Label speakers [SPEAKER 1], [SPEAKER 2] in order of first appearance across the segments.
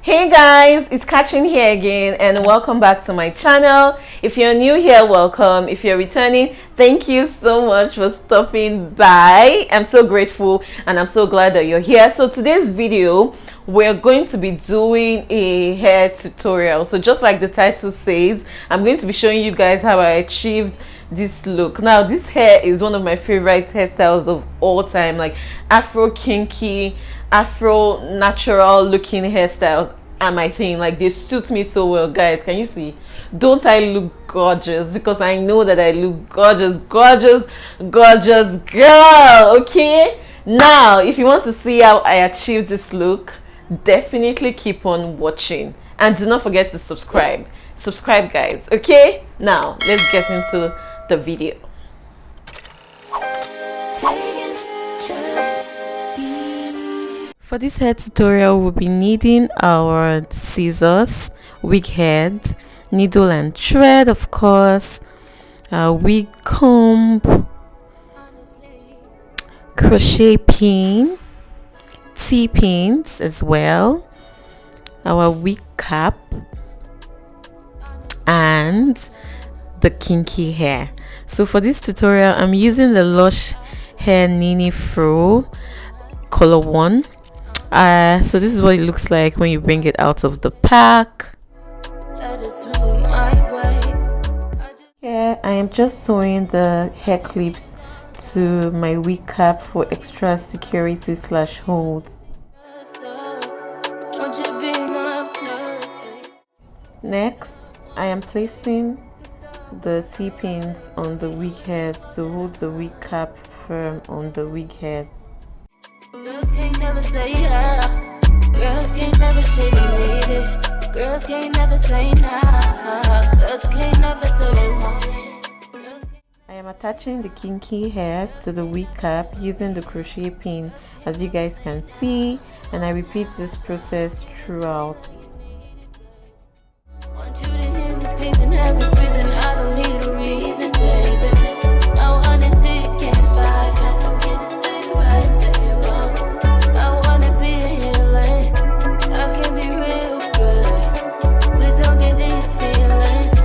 [SPEAKER 1] Hey guys, it's Katherine here again and welcome back to my channel. If you're new here, welcome. If you're returning, thank you so much for stopping by. I'm so grateful and I'm so glad that you're here. So today's video, we're going to be doing a hair tutorial. So just like the title says, I'm going to be showing you guys how I achieved this look. Now this hair is one of my favorite hairstyles of all time, like Afro Kinky, Afro natural looking hairstyles are my thing. Like, they suit me so well, guys. Can you see? Don't I look gorgeous? Because I know that I look gorgeous girl. Okay, now if you want to see how I achieved this look, definitely keep on watching and do not forget to subscribe, guys. Okay, now let's get into the video. For this hair tutorial, we'll be needing our scissors, wig head, needle and thread, of course, a wig comb, crochet pin, T-pins as well, our wig cap, and the kinky hair. So for this tutorial, I'm using the Lush Hair Nini Fro color 1. So this is what it looks like when you bring it out of the pack. Here I am just sewing the hair clips to my wig cap for extra security / hold. Next, I am placing the T-pins on the wig head to hold the wig cap firm on the wig head. Girls can't never say yeah. Girls can't never say they need it. Girls can't never say nah. Girls can't never say they want it. I am attaching the kinky hair to the wig cap using the crochet pin, as you guys can see, and I repeat this process throughout. Want you to hear me screaming, have me breathing. I don't need a reason, baby. I want it till you can't fight. I can get it to you right, baby. I wanna be in your lane. I can be real good. Please don't get these feelings.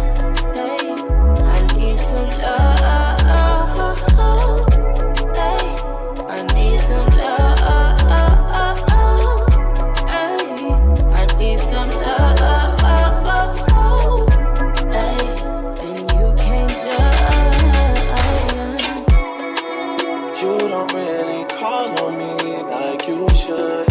[SPEAKER 1] Hey, I need some love. Hey, I need some love. Hey, I need some love. Hey, and you can't judge. You don't really call on me like you should.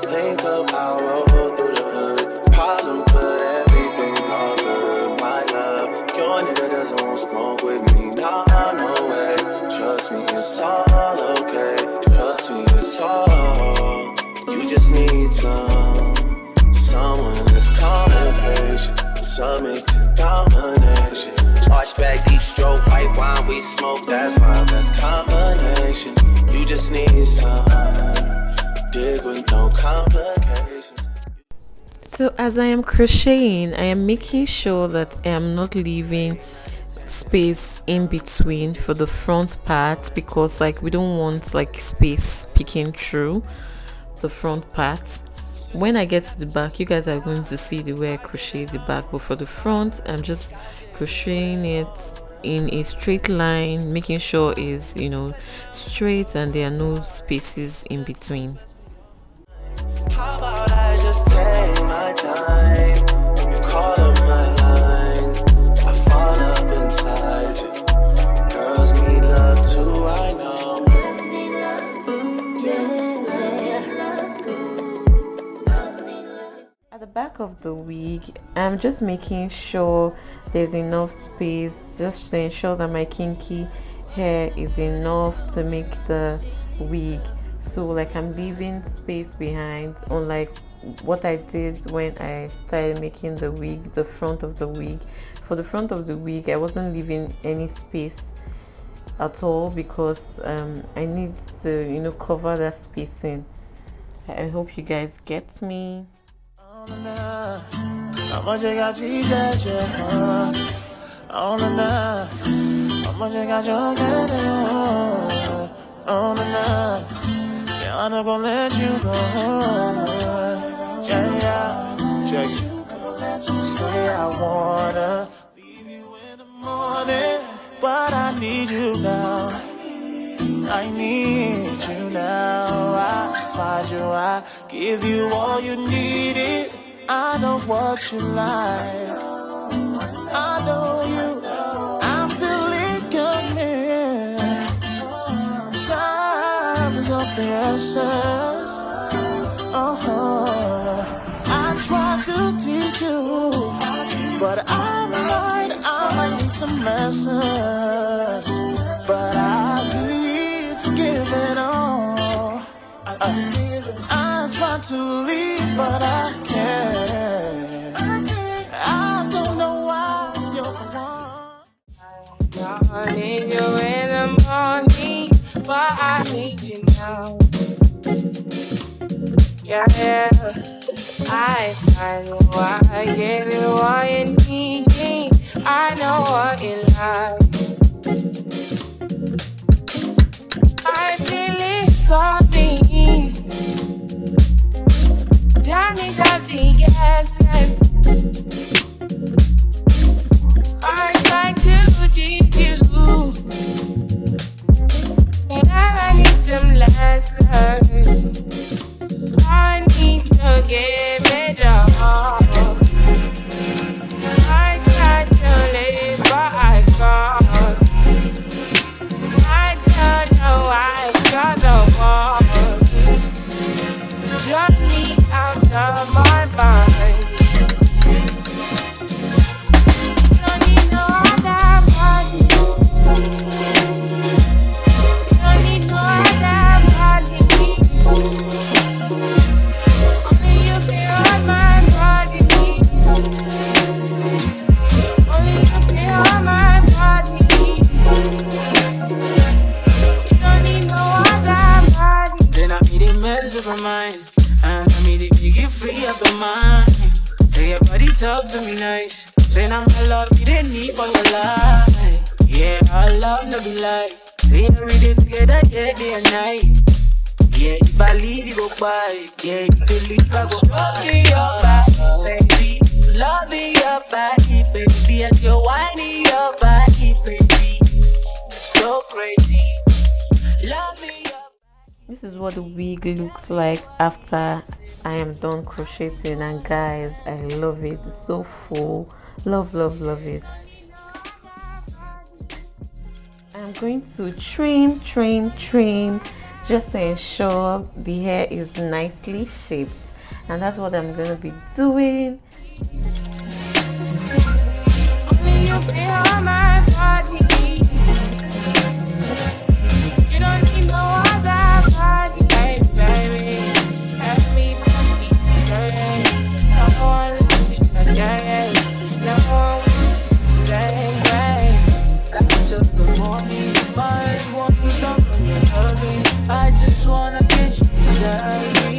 [SPEAKER 1] Think of how I roll through the hood. Problem for everything all good. My love, your nigga doesn't want smoke with me. Nah, no way. Trust me, it's all okay. Trust me, it's all. You just need someone that's calm and patient. Submit to domination. Arch back, deep stroke, white wine, we smoke. That's my best combination. You just need some dig with no complications. So as I am crocheting, I am making sure that I am not leaving space in between for the front part, because like we don't want like space peeking through the front part. When I get to the back, you guys are going to see the way I crochet the back, but for the front, I'm just crocheting it in a straight line, making sure it's, you know, straight and there are no spaces in between. How about I just take my time? You call up my line, I fall up inside you. Girls need love too, I know. At the back of the wig, I'm just making sure there's enough space, just to ensure that my kinky hair is enough to make the wig. So like I'm leaving space behind, unlike what I did when I started making the wig, the front of the wig. For the front of the wig, I wasn't leaving any space at all because I need to, you know, cover that spacing. I hope you guys get me. I'm not gonna let you go. Yeah, yeah. Say I wanna leave you in the morning, but I need you now. I need you now. I find you, I give you all you needed. I know what you like. I know you. I'm feeling coming. Time is of the essence. I try to teach you, but I'm right. I might need some lessons, but I need to give it all. I try to leave, but I can't. I don't know why you're the one.
[SPEAKER 2] I need you in the morning, but I need you now. Yeah, yeah. I find you, I give you all you need. I know what you like. I feel it coming. Tell me something, yes, yes. I try to teach you, and I need some lessons. I need to give it all. I try to live, but I can't. I don't know why I got the wall. Drop me out of my mind. Don't need no other body. Don't need no other body. Only you feel on my body. Only you feel on my body. You don't need no other body. Then I be the mess of my mind, and I me the get free of the mind. Say your body talk to me nice. Say now my love you didn't need for your life. Yeah, our love no be like. Say every day together, yeah, day and night. Yeah, if I leave you go by. Yeah, if you leave I go fucking your body, baby. Loving your body, baby. As you're whining your body, baby. So crazy. Loving your.
[SPEAKER 3] This is what the wig looks like after I am done crocheting, and guys, I love it. It's so full. Love it. I'm going to trim just to ensure the hair is nicely shaped, and that's what I'm going to be doing.
[SPEAKER 2] Only you feel on my body. You don't need no other body, baby. Ask me to be certain. No one loves you again. No one wants you the same way. After the morning, my won't be done from your loving. I just wanna get you beside me.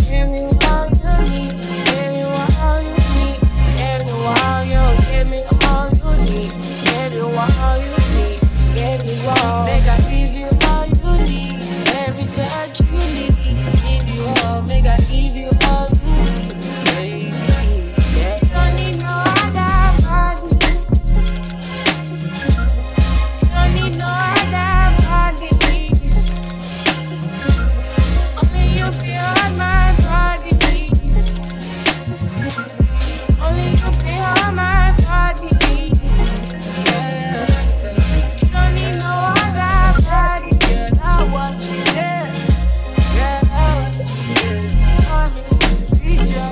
[SPEAKER 2] Give me all you need. Give me all you need. Give me all you. Give me all you need. Give me all you need. Give me all. Make I give you all you need. Every touch you need. Give you all. Make I give you all you need. Baby, yeah. You don't need no other body. You don't need no other body. Only you feel on my body. Only you feel on my body. Yeah. You don't need no other body. Girl, I want you there. Girl, I want you there. I need to reach your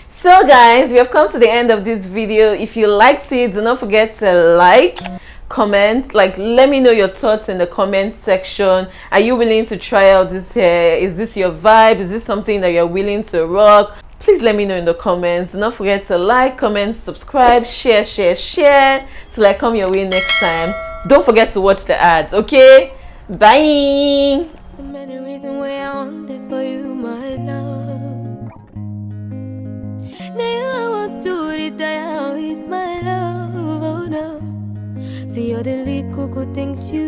[SPEAKER 3] So guys, we have come to the end of this video. If you liked it, do not forget to like, comment, let me know your thoughts in the comment section. Are you willing to try out this hair? Is this your vibe? Is this something that you're willing to rock? Please let me know in the comments. Do not forget to like, comment, subscribe, share till I come your way next time. Don't forget to watch the ads, okay? Bye.
[SPEAKER 4] So many reasons why I want it for you, my love. Now I want to retire with my love, oh no. See all the little good things you